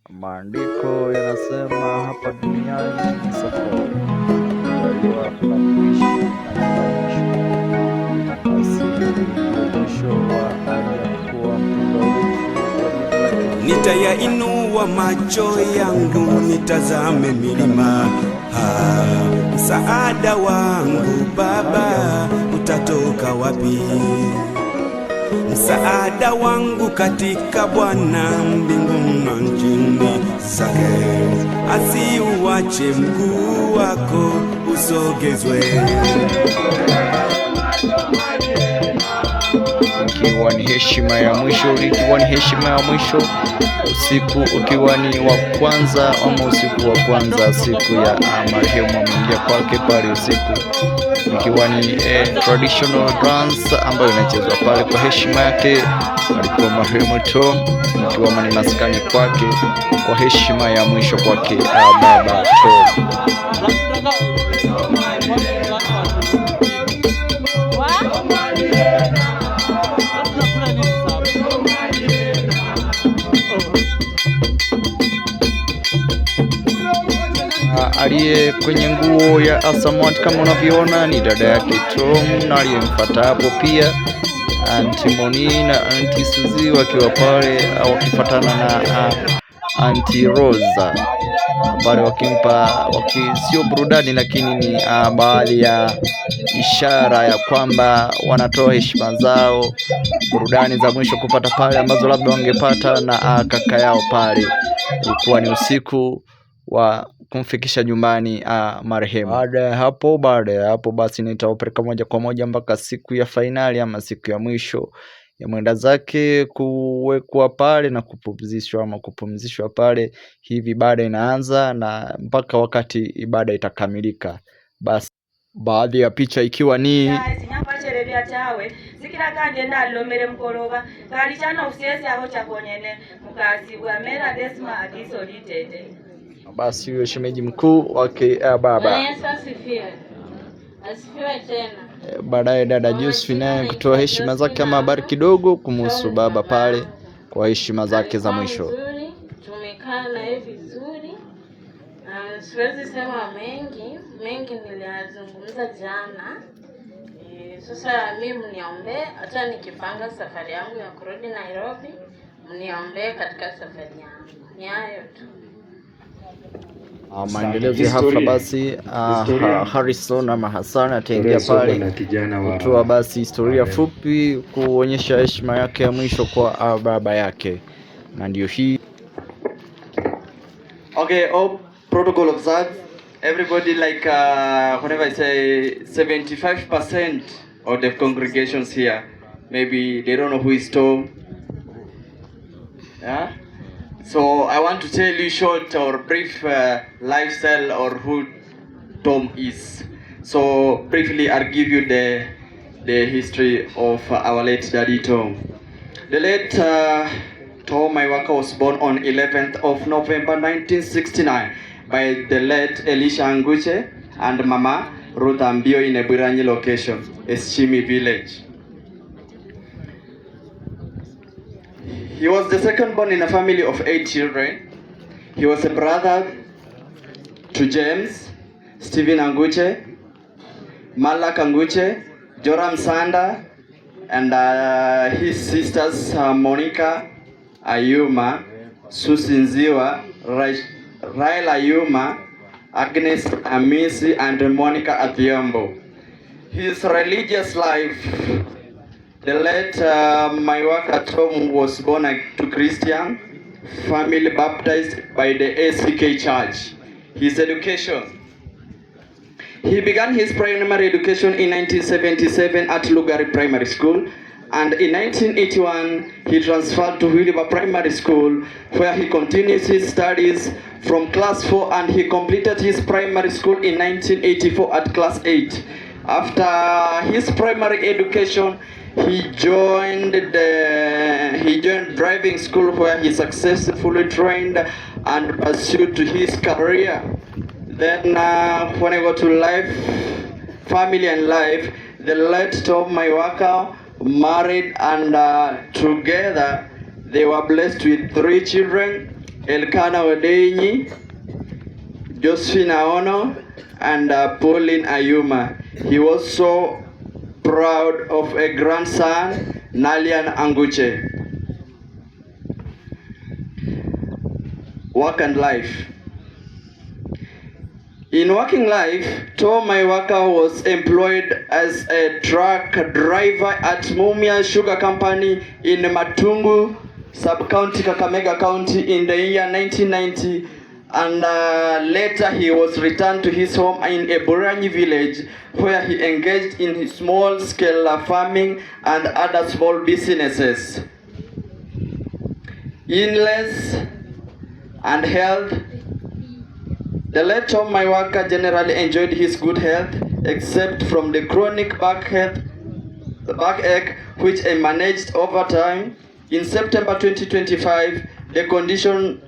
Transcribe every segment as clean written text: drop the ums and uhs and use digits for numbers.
Maandiko yanasema hapa duniani ni safari, kuzaliwa na kuishi na kila mwisho. Basi ndio mwisho wa aliyekuwa mpendwa wetu. Nitayainua macho yangu nitazame milima, msaada wangu Baba utatoka wapi? Msaada wangu katika Bwana mbinguni na nchini zake. Asiuache mguu wako usogezwe. Ikiwa ni heshima ya mwisho, usiku ukiwa ni wa kwanza ama usiku wa kwanza, siku ya marehemu ameingia kwake pale usiku, ikiwa ni traditional dance ambayo inachezwa pale kwa heshima yake alikuwa marehemu Tom, ikiwa ni maskani kwake kwa heshima ya mwisho kwake baba Tom. Aliye kwenye nguo ya samawati kama unavyoona ni dada yake Tom, na aliyemfuata hapo pia Auntie Moni na Auntie Suzy wakiwa pale wakifuatana na Auntie Rosa pale wakimpa sio burudani, lakini ni baadhi ya ishara ya kwamba wanatoa heshima zao, burudani za mwisho kupata pale ambazo labda wangepata na kaka yao pale. Ilikuwa ni usiku wa kumfikisha nyumbani marehemu. Baada ya hapo basi nitawapeleka moja kwa moja mpaka siku ya fainali ama siku ya mwisho ya mwenda zake kuwekwa pale na kupumzishwa pale. Hivi ibada inaanza na mpaka wakati ibada itakamilika. Basi baadhi ya picha ikiwa ni basi huyo shemeji mkuu wake baba. Asifiwe tena. Baadaye dada Josephine naye kutoa heshima zake ama habari kidogo kumhusu baba pale kwa heshima zake za mwisho. Tumekaa naye vizuri. Siwezi sema mengi niliyazungumza jana. Sasa mimi mniombee hata nikipanga safari yangu ya kurudi Nairobi, mniombee katika safari yangu. Ni hayo tu. Maendelezo ya hafla basi Harrison ama Hassan ataingia pale kutoa basi historia fupi kuonyesha heshima yake ya mwisho kwa baba yake, na ndio hii. Okay, all protocol observed. Everybody like whenever I say 75% of the congregations here, maybe they don't know who is Tom. Yeah. So I want to tell you short or brief lifestyle or who Tom is. So briefly I'll give you the history of our late daddy Tom. The late Tom Maiwaka was born on 11th of November 1969 by the late Elisha Anguche and Mama Ruth Ambio in a Buranyi location, Eschimi village. He was the second born in a family of 8 children. He was a brother to James, Stephen Anguche, Malak Anguche, Joram Sanda, and his sisters Monica Ayuma, Susan Ziwa, Rael Ayuma, Agnes Amisi, and Monica Athiambo. His religious life, the late Maiwaka Tom was born to Christian family baptized by the ACK Church. His education. He began his primary education in 1977 at Lugari Primary School, and in 1981 he transferred to Williba Primary School, where he continued his studies from class 4, and he completed his primary school in 1984 at class 8. After his primary education, he joined driving school, where he successfully trained and pursued his career. Then when I go to family and life, the late Tom Maiwaka married, and together they were blessed with 3 children, Elkana Odenyi, Josephine Aono, and Pauline Ayuma. He was so proud of a grandson, Nalian Anguche. Work and life. In working life, Tom Maiwaka was employed as a truck driver at Mumia Sugar Company in Matungu, Sub-County, Kakamega County in the year 1990, and later he was returned to his home in Eburanyi village, where he engaged in small-scale farming and other small businesses. Illness and health. The late Tom Maiwaka generally enjoyed his good health, except from the chronic backache which managed over time. In September 2025, the condition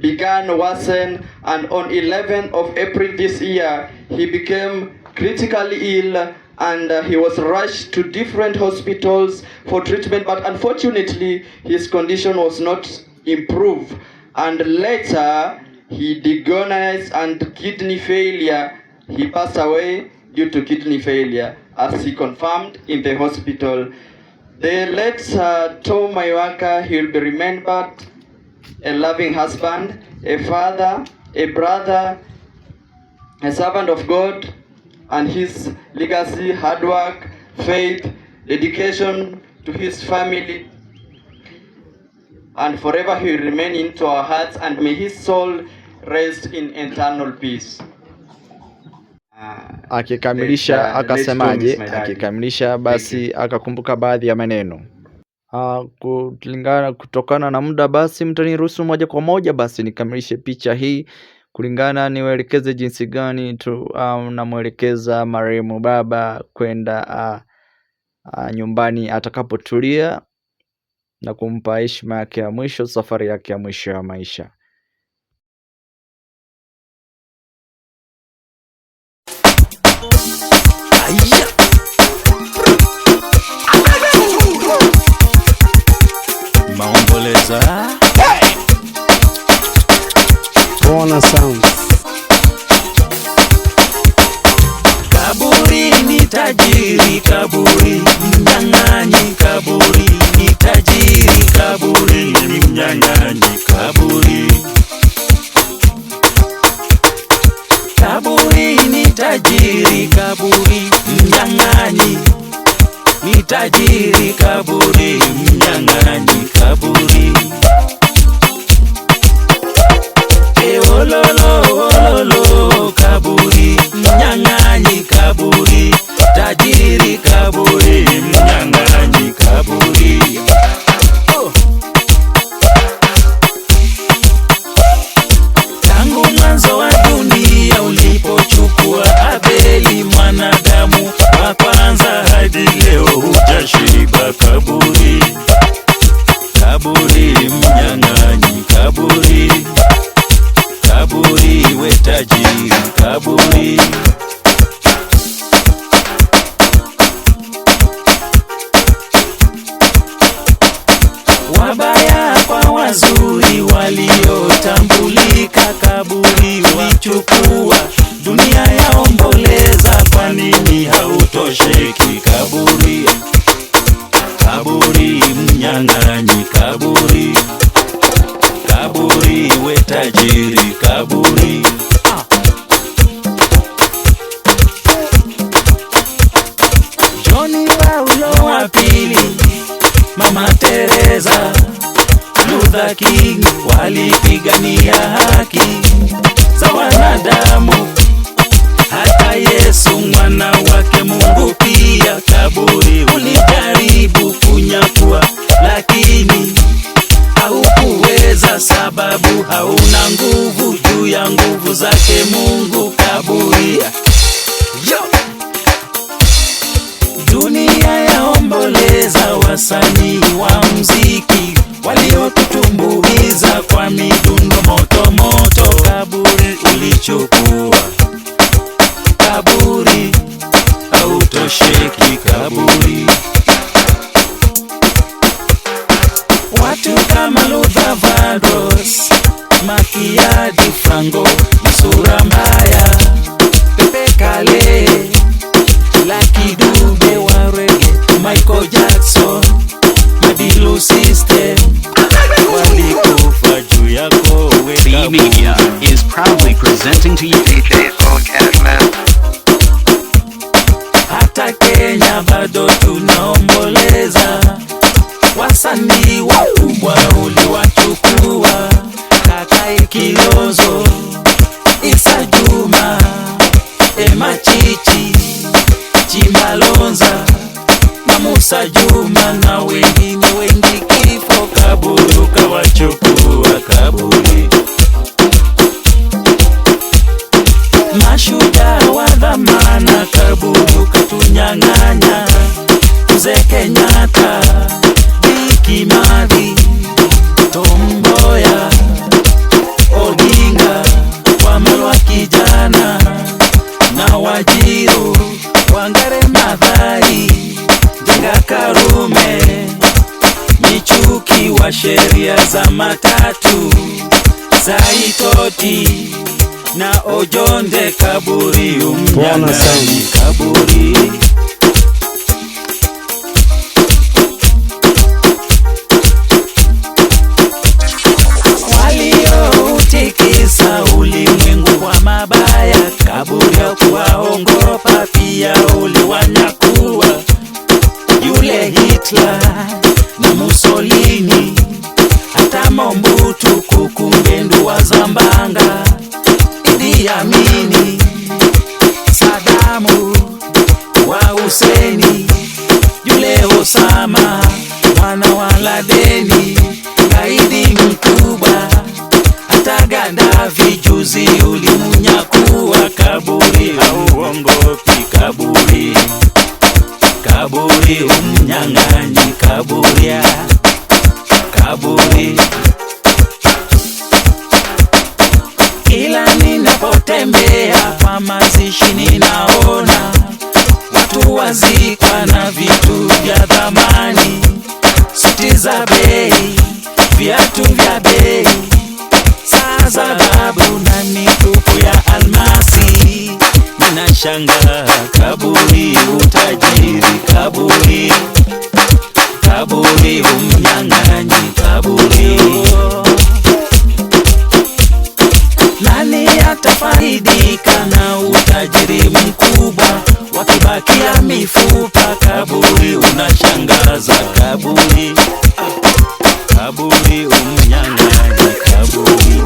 began to worsen, and on 11th of April this year, he became critically ill, and he was rushed to different hospitals for treatment, but unfortunately, his condition was not improved, and later, he diagnosed and kidney failure. He passed away due to kidney failure, as he confirmed in the hospital. The late Tom Maiwaka, he will be remembered a loving husband, a father, a brother, a servant of God, and his legacy, hard work, faith, dedication to his family, and forever he will remain into our hearts, and may his soul rest in eternal peace. Akikamilisha akasemaje? Akikamilisha basi akakumbuka baadhi ya maneno. Kutokana na muda, basi mtaniruhusu moja kwa moja basi nikamilishe picha hii kulingana, niwaelekeze jinsi gani namwelekeza marehemu baba kwenda nyumbani atakapotulia na kumpa heshima yake ya mwisho, safari yake ya mwisho ya maisha. Maomboleza Bona sound. Kaburi ni tajiri, kaburi mnyang'anyi, kaburi ni tajiri, kaburi ni mnyang'anyi, kaburi. Kaburi ni tajiri, kaburi mnyang'anyi, ni tajiri, kaburi mnyang'anyi, kaburi. Ololo, ololo, kaburi mnyang'anyi, kaburi tajiri, kaburi mnyang'anyi, kaburi. Tangu mwanzo wa dunia ulipochukua Abeli mwanadamu wa kwanza hadi leo hujashiba, kaburi. Kaburi mnyang'anyi, kaburi. Kaburi we tajiri, kaburi. Wabaya kwa wazuri waliotambulika, kaburi ulichukua. Dunia yaomboleza, kwa nini hautosheki, kaburi. Kaburi mnyang'anyi, kaburi. Kaburi we tajiri, kaburi. John Paulo wa pili, Mama Teresa, Luther King walipigania haki za wanadamu. Hata Yesu mwana wake Mungu pia, kaburi ulijaribu kunyakua, lakini haukuweza, sababu hauna nguvu juu ya nguvu zake Mungu, kaburi. Dunia yaomboleza wasanii wa muziki waliotutumbuiza kwa midundo moto moto, kaburi ulichukua. Kaburi hautosheki, kaburi. Watu kama Luther Vandross Makiadi Frango na sura mbaya, Pepe Kale, Lucky Dube wa reggae, Michael Jackson, Madilu System, walikufa juu yako we B Media is proudly presenting to you DJ Phone Cashman. Hata Kenya bado tunaomboleza, wasanii wakubwa uliwachukua, Kaka Kilozo, Isa Juma, Emma Chichi, Chimalonza na Musa Juma na wengine wengi. Kifo kaburi ukawachukua kaburi. Mashujaa wa dhamana kaburi ukatunyang'anya. Mzee Kenyatta, Diki Madhi, Tom Mboya, Odinga, Wamalwa kijana na Wajiru, Wangare Maathai, Njenga Karume, Michuki wa sheria za matatu, Saitoti na Ojonde kaburi umnyang'anyi kaburi. Waliotikisa ulimwengu kwa mabaya kaburi ya kuwaongopa pia uliwanyakua. Yule Hitler na Mussolini, hata Mobutu Kukungendu wa Zambanga, Idi Amini, Sadamu wa Huseni, yule Osama mwana wa Ladeni, gaidi mkubwa, hata Gaddafi juzi ulimunyakua kaburi. Hauongopi kaburi, kaburi umnyang'anyi kaburi, kaburi. Kila ninapotembea kwa mazishi ninaona watu wazikwa na vitu vya dhamani, suti za bei, viatu vya bei, saa za dhahabu na mikufu ya almasi. Ninashangaa kaburi utajiri kaburi, kaburi umnyang'anyi kaburi. Nani atafaidika na utajiri mkubwa wakibakia mifupa kaburi? Unashangaza kaburi, kaburi umnyang'anyi kaburi.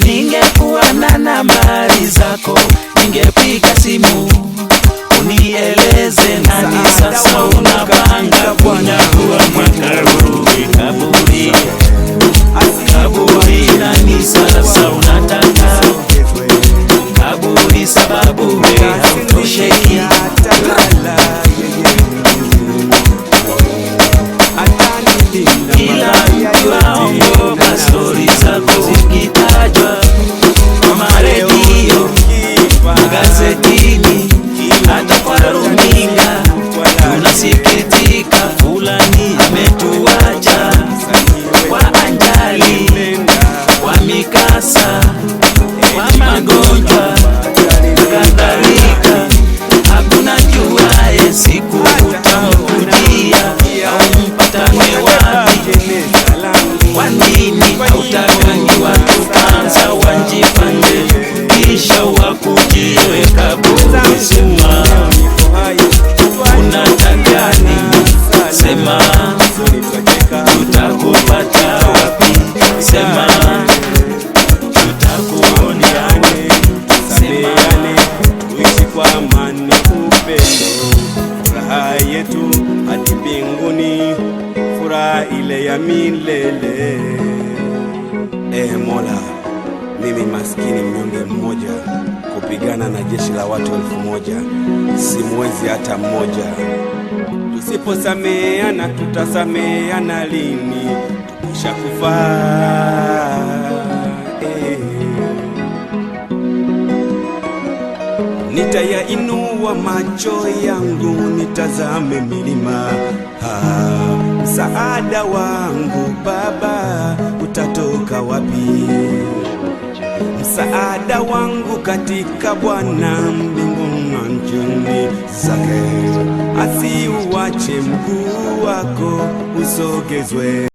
Ningekuwa na nambari zako ningepiga simu unieleze nani sasa unapanga kunyakua makaruri kaburi, kaburi nani sasa unataka kaburi, sababu we hautosheki. Kila mtu aongopa stori zako zikitajwa kwa maredio, magazetini, hata kwa runinga. Tunasikitika fulani ametuacha, kwa ajali, kwa mikasa, kwa magonjwa kadhalika. Hakuna juaye siku utamkujia au mpatane wapi. Kwa nini hautakangi watu kwanza wanjipange kisha wakujie kaburi? Sema unataka nini? Sema tutakupata wapi? Sema tutakuona wapi? Sema tuishi kwa amani, upendo, furaha yetu hadi mbinguni, furaha ile ya milele. Mola, mimi maskini mnyonge mmoja kupigana na jeshi la watu 1000, simwezi hata mmoja. Tusiposameana tutasameana lini? Tukishakufa. Nitayainua macho yangu nitazame milima, msaada wangu Baba utatoka wapi? Msaada wangu katika Bwana mbinguni na nchini zake. Asiuache mguu wako usogezwe.